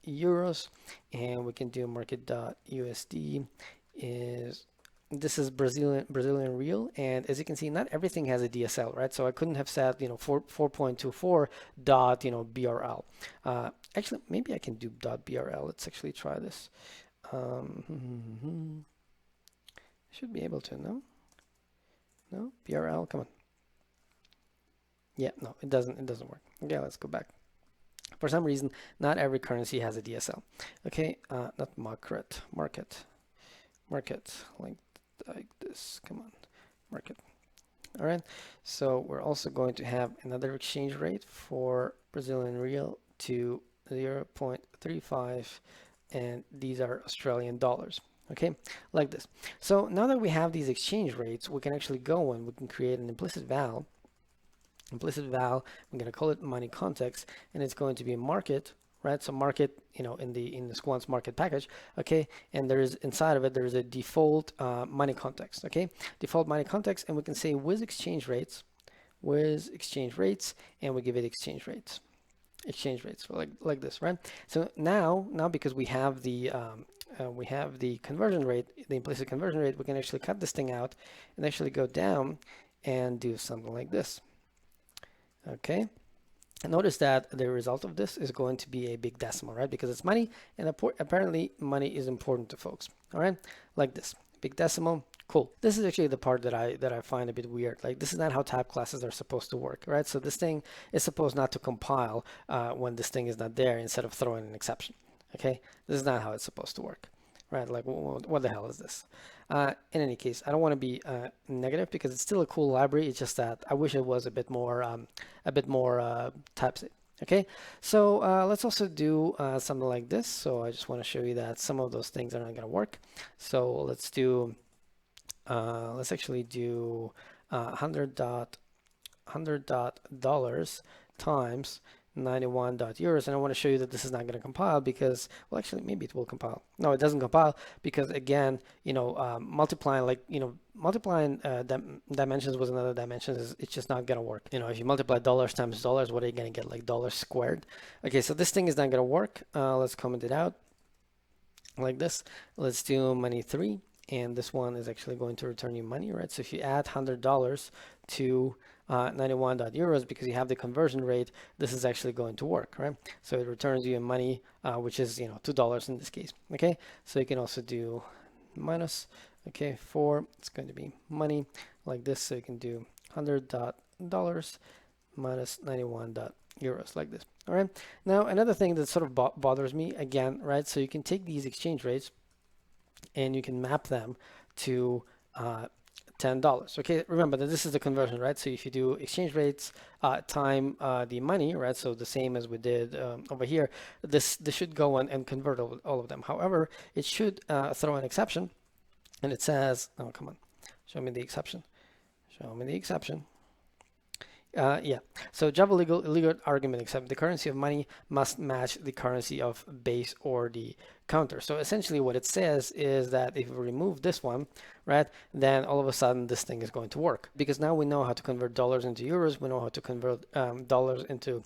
euros, and we can do market.usd is, this is Brazilian real, and as you can see, not everything has a DSL, right? So I couldn't have said 4.24 dot BRL. Actually, maybe I can do .brl. Let's actually try this. Should be able to. No BRL, come on. Yeah, no, it doesn't work. Okay, let's go back. For some reason, not every currency has a DSL. Okay, not market like this. Come on, market. All right, so we're also going to have another exchange rate for Brazilian real to 0.35, and these are Australian dollars. Okay, like this. So now that we have these exchange rates, we can actually go and we can create an implicit val. I'm going to call it money context, and it's going to be market, right? So market, in the squants market package. Okay, and there is inside of it there is a default money context. Okay, default money context, and we can say with exchange rates, and we give it exchange rates, like this, right? So now because we have the conversion rate, the implicit conversion rate, we can actually cut this thing out and actually go down and do something like this. Okay, and notice that the result of this is going to be a big decimal, right? Because it's money, and apparently money is important to folks. All right, like this, big decimal. Cool. This is actually the part that I find a bit weird. Like, this is not how type classes are supposed to work, right? So this thing is supposed not to compile when this thing is not there, instead of throwing an exception. Okay, this is not how it's supposed to work, right? Like, what the hell is this? In any case, I don't want to be negative, because it's still a cool library. It's just that I wish it was a bit more typesafe. Okay, so let's also do something like this. So I just want to show you that some of those things are not going to work. So let's do. Let's actually do $100 times 91 euros, and I want to show you that this is not going to compile, because, well, actually maybe it will compile. No, it doesn't compile, because again, multiplying dimensions with another dimension it's just not going to work. If you multiply dollars times dollars, what are you going to get? Like dollars squared. Okay, so this thing is not going to work. Let's comment it out like this. Let's do money 3. and this one is actually going to return you money, right? So if you add $100 to 91.euros, because you have the conversion rate, this is actually going to work, right? So it returns you money, which is, $2 in this case. Okay, so you can also do minus, okay, 4, it's going to be money like this. So you can do $100 minus 91.euros like this. All right, now another thing that sort of bothers me again, right? So you can take these exchange rates and you can map them to $10. Okay, remember that this is the conversion, right? So if you do exchange rates time the money, right? So the same as we did over here, this should go and convert all of them. However, it should throw an exception, and it says, oh, come on, show me the exception. Show me the exception. Yeah, so Java legal argument except the currency of money must match the currency of base or the counter. So essentially what it says is that if we remove this one, right, then all of a sudden this thing is going to work, because now we know how to convert dollars into euros, we know how to convert dollars into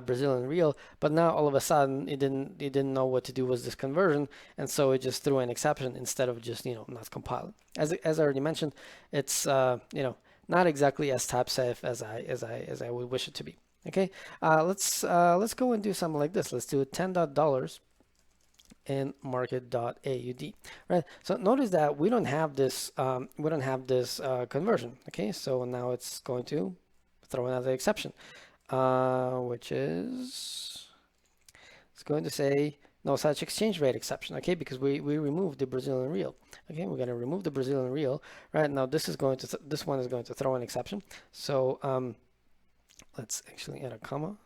Brazilian real, but now all of a sudden it didn't know what to do with this conversion, and so it just threw an exception instead of just not compiling. As I already mentioned, it's not exactly as type safe as I would wish it to be. Okay, let's go and do something like this. Let's do $10 in market.aud. Right. So notice that we don't have this conversion. Okay, so now it's going to throw another exception, which is it's going to say no such exchange rate exception, okay, because we removed the Brazilian real. Okay, we're going to remove the Brazilian real. Right now, this one is going to throw an exception. So let's actually add a comma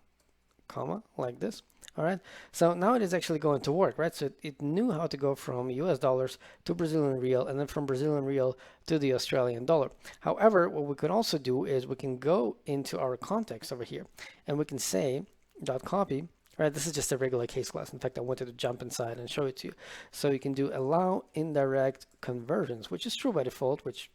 like this. All right, so now it is actually going to work, right? So it knew how to go from US dollars to Brazilian real, and then from Brazilian real to the Australian dollar. However, what we can also do is we can go into our context over here, and we can say .copy. Right, this is just a regular case class. In fact, I wanted to jump inside and show it to you. So you can do allow indirect conversions, which is true by default, which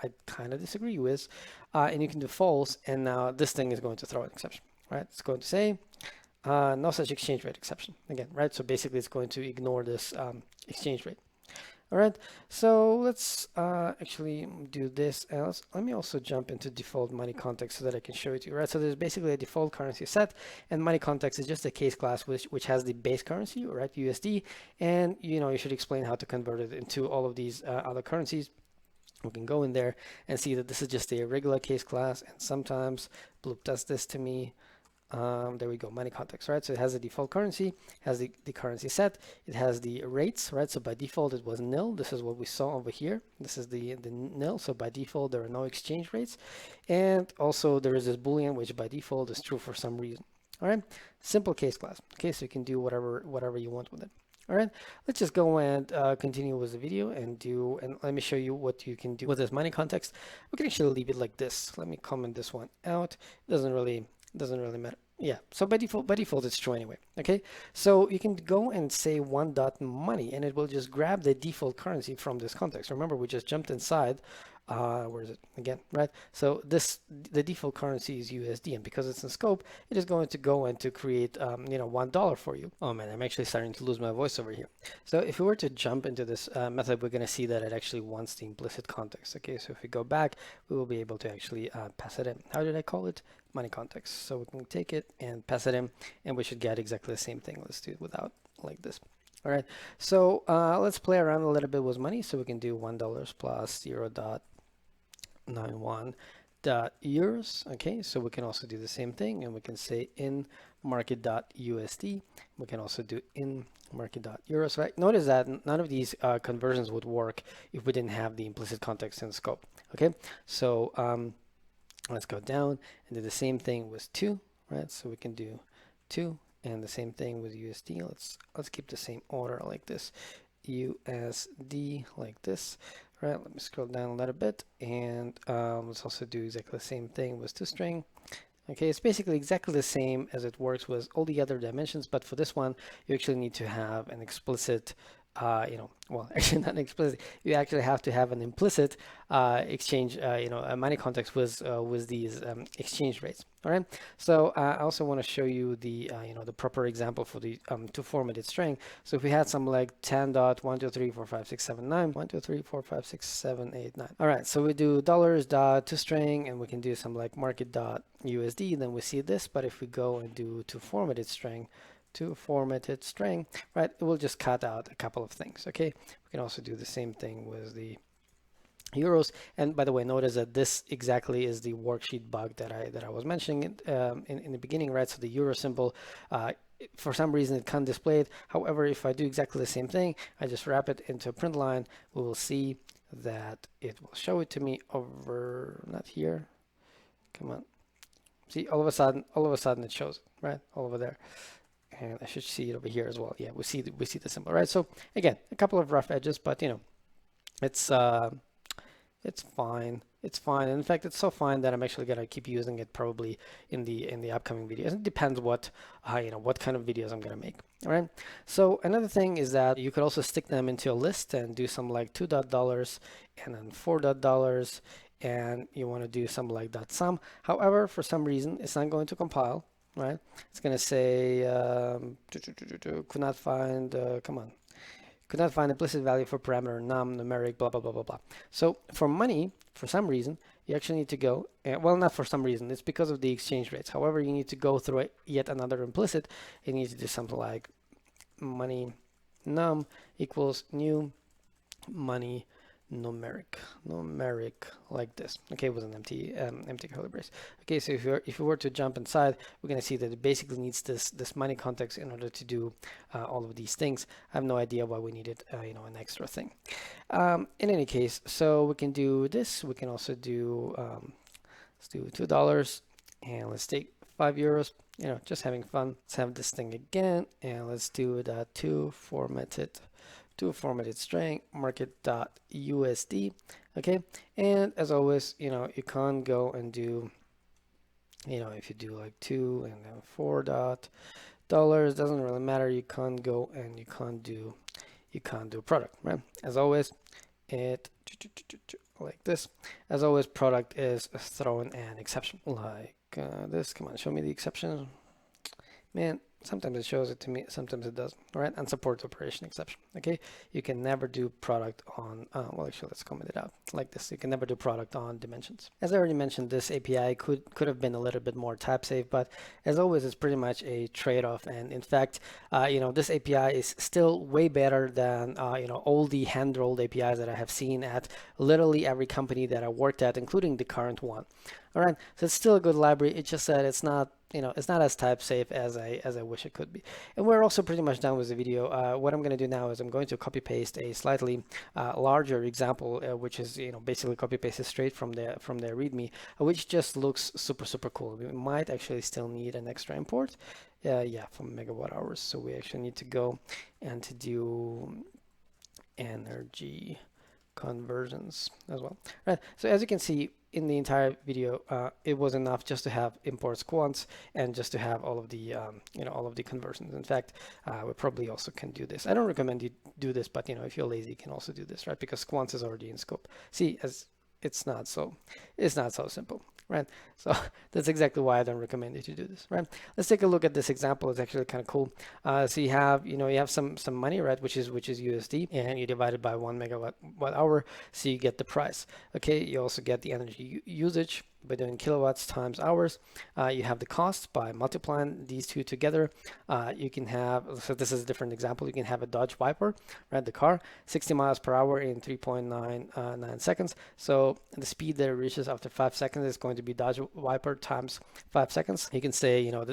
I kind of disagree with. And you can do false, and now this thing is going to throw an exception. Right, it's going to say no such exchange rate exception again. Right, so basically it's going to ignore this exchange rate. All right, so let's actually do this else. Let me also jump into default money context so that I can show it to you, right? So there's basically a default currency set, and money context is just a case class which has the base currency, right, USD, and you should explain how to convert it into all of these other currencies. We can go in there and see that this is just a regular case class, and sometimes Bloop does this to me. There we go, money context, right? So it has the default currency, has the currency set, it has the rates, right? So by default it was nil. This is what we saw over here. This is the nil. So by default there are no exchange rates, and also there is this boolean which by default is true for some reason. All right, simple case class. Okay, so you can do whatever you want with it. All right, let's just go and continue with the video and let me show you what you can do with this money context. We can actually leave it like this. Let me comment this one out. It doesn't really matter. Yeah, so by default it's true anyway. Okay, so you can go and say $1.money, and it will just grab the default currency from this context. Remember, we just jumped inside. Where is it again, right? So the default currency is USD, and because it's in scope, it is going to go and to create $1 for you. Oh man, I'm actually starting to lose my voice over here. So if we were to jump into this method, we're going to see that it actually wants the implicit context. Okay, so if we go back, we will be able to actually pass it in. How did I call it? Money context. So we can take it and pass it in, and we should get exactly the same thing. Let's do it without like this. All right, so let's play around a little bit with money. So we can do $1 plus 0.91 euros. Okay, so we can also do the same thing, and we can say in market.usd. We can also do in market.euros, right? Notice that none of these conversions would work if we didn't have the implicit context in scope. Okay, so let's go down and do the same thing with 2, right? So we can do 2, and the same thing with USD. Let's keep the same order like this. USD like this. Right, let me scroll down a little bit, and let's also do exactly the same thing with toString. Okay, it's basically exactly the same as it works with all the other dimensions, but for this one, you actually need to have an explicit well, actually not explicit. You actually have to have an implicit exchange, a money context with these exchange rates. All right. So I also want to show you the proper example for the to formatted string. So if we had some like 10.123456791, 123456789. All right. So we do dollars dot to string, and we can do some like market dot USD. Then we see this. But if we go and do to formatted string, right, it will just cut out a couple of things. Okay, we can also do the same thing with the euros. And by the way, notice that this exactly is the worksheet bug that I was mentioning in the beginning, right? So the euro symbol, for some reason it can't display it. However, if I do exactly the same thing, I just wrap it into a print line, we will see that it will show it to me over, not here, come on. See, all of a sudden it shows it, right? All over there. And I should see it over here as well. Yeah, we see the symbol, right? So again, a couple of rough edges, but it's fine. It's fine. And in fact, it's so fine that I'm actually gonna keep using it probably in the upcoming videos. It depends what what kind of videos I'm gonna make. All right. So another thing is that you could also stick them into a list and do some like $2 and then $4, and you want to do some like .sum. However, for some reason, it's not going to compile. Right? It's going to say could not find, come on, could not find implicit value for parameter num, numeric, blah, blah, blah, blah, blah. So for money, for some reason, you actually need to go, well, not for some reason, it's because of the exchange rates. However, you need to go through yet another implicit. You need to do something like money num equals new money numeric like this, okay, with an empty curly brace. Okay, so if you were to jump inside, we're going to see that it basically needs this money context in order to do all of these things. I have no idea why we needed an extra thing. In any case, so we can do this. We can also do let's do $2 and let's take €5. Just having fun. Let's have this thing again, and let's do that to formatted string market.usd. Okay, and as always, you can't go and do, if you do like 2 and then $4, doesn't really matter. You can't go and you can't do product, right? As always, it like this. As always, product is throwing an exception like this. Come on, show me the exception, man. Sometimes it shows it to me, sometimes it doesn't. All right, unsupported operation exception. Okay, you can never do product on, well, actually, let's comment it out like this. You can never do product on dimensions. As I already mentioned, this API could have been a little bit more type safe, but as always, it's pretty much a trade-off. And in fact, this API is still way better than, all the hand-rolled APIs that I have seen at literally every company that I worked at, including the current one. All right, so it's still a good library. It's just that it's not, it's not as type safe as I wish it could be. And we're also pretty much done with the video. What I'm going to do now is I'm going to copy paste a slightly larger example, which is basically copy pasted straight from the README, which just looks super cool. We might actually still need an extra import, yeah, from megawatt hours. So we actually need to go and to do energy conversions as well. Right. So as you can see, in the entire video, it was enough just to have import squants and just to have all of the all of the conversions. In fact, we probably also can do this. I don't recommend you do this, but if you're lazy, you can also do this, right? Because squants is already in scope. See, as it's not so simple, right? So that's exactly why I don't recommend you to do this, right? Let's take a look at this example. It's actually kind of cool. So you have some money, right, which is USD, and you divide it by 1 megawatt hour, so you get the price. Okay, you also get the energy usage by doing kilowatts times hours. You have the cost by multiplying these two together. You can have, so this is a different example, you can have a Dodge Viper, right, the car, 60 miles per hour in 3.99 seconds. So the speed that it reaches after 5 seconds is going to be Dodge Viper times 5 seconds. You can say, how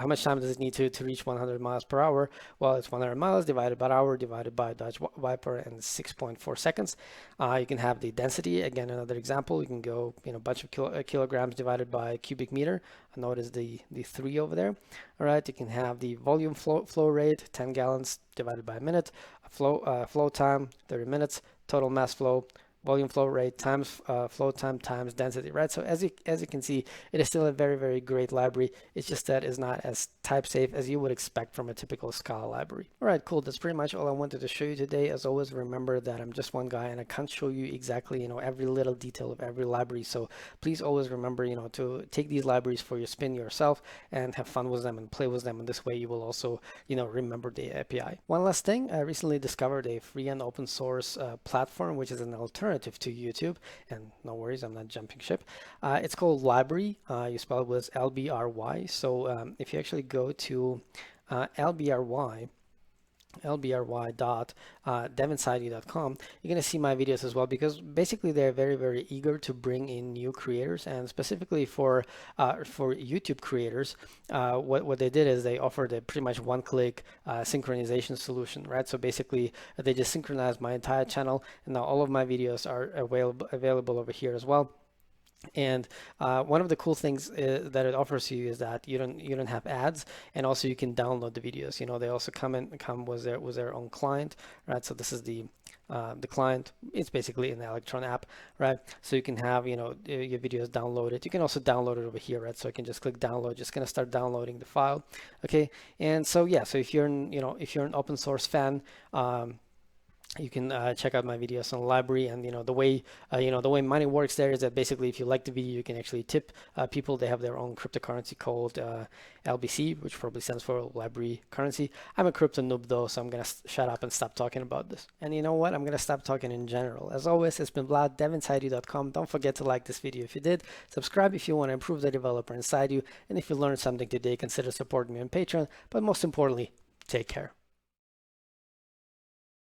much time does it need to reach 100 miles per hour? Well, it's 100 miles divided by hour divided by Dodge Viper, and 6.4 seconds. You can have the density, again, another example. You can go, a bunch of kilograms divided by cubic meter. Notice the 3 over there. All right, you can have the volume flow rate, 10 gallons divided by a minute, flow time, 30 minutes, total mass flow, volume flow rate times flow time times density, right? So as you can see, it is still a very, very great library. It's just that it's not as type safe as you would expect from a typical Scala library. All right, cool. That's pretty much all I wanted to show you today. As always, remember that I'm just one guy and I can't show you exactly, every little detail of every library. So please always remember, to take these libraries for your spin yourself and have fun with them and play with them. And this way you will also, remember the API. One last thing, I recently discovered a free and open source platform, which is an alternative to YouTube. And no worries, I'm not jumping ship. It's called Library. You spell it with LBRY. So if you actually go to lbry.devinside.com, you're going to see my videos as well, because basically they're very, very eager to bring in new creators, and specifically for YouTube creators, what they did is they offered a pretty much one-click synchronization solution, right? So basically they just synchronized my entire channel, and now all of my videos are available over here as well. And one of the cool things that it offers you is that you don't have ads, and also you can download the videos. They also come with their own client, right? So this is the client. It's basically an Electron app, right? So you can have your videos downloaded. You can also download it over here, right? So I can just click download. Just gonna start downloading the file, okay? And so yeah, so if you're an open source fan, you can check out my videos on the library. And the way money works there is that basically if you like the video, you can actually tip people. They have their own cryptocurrency called LBC, which probably stands for library currency. I'm a crypto noob though, so I'm gonna shut up and stop talking about this. And you know what, I'm gonna stop talking in general. As always, it's been Vlad, devinside.com. Don't forget to like this video if you did, subscribe if you want to improve the developer inside you, and if you learned something today, consider supporting me on Patreon. But most importantly, take care.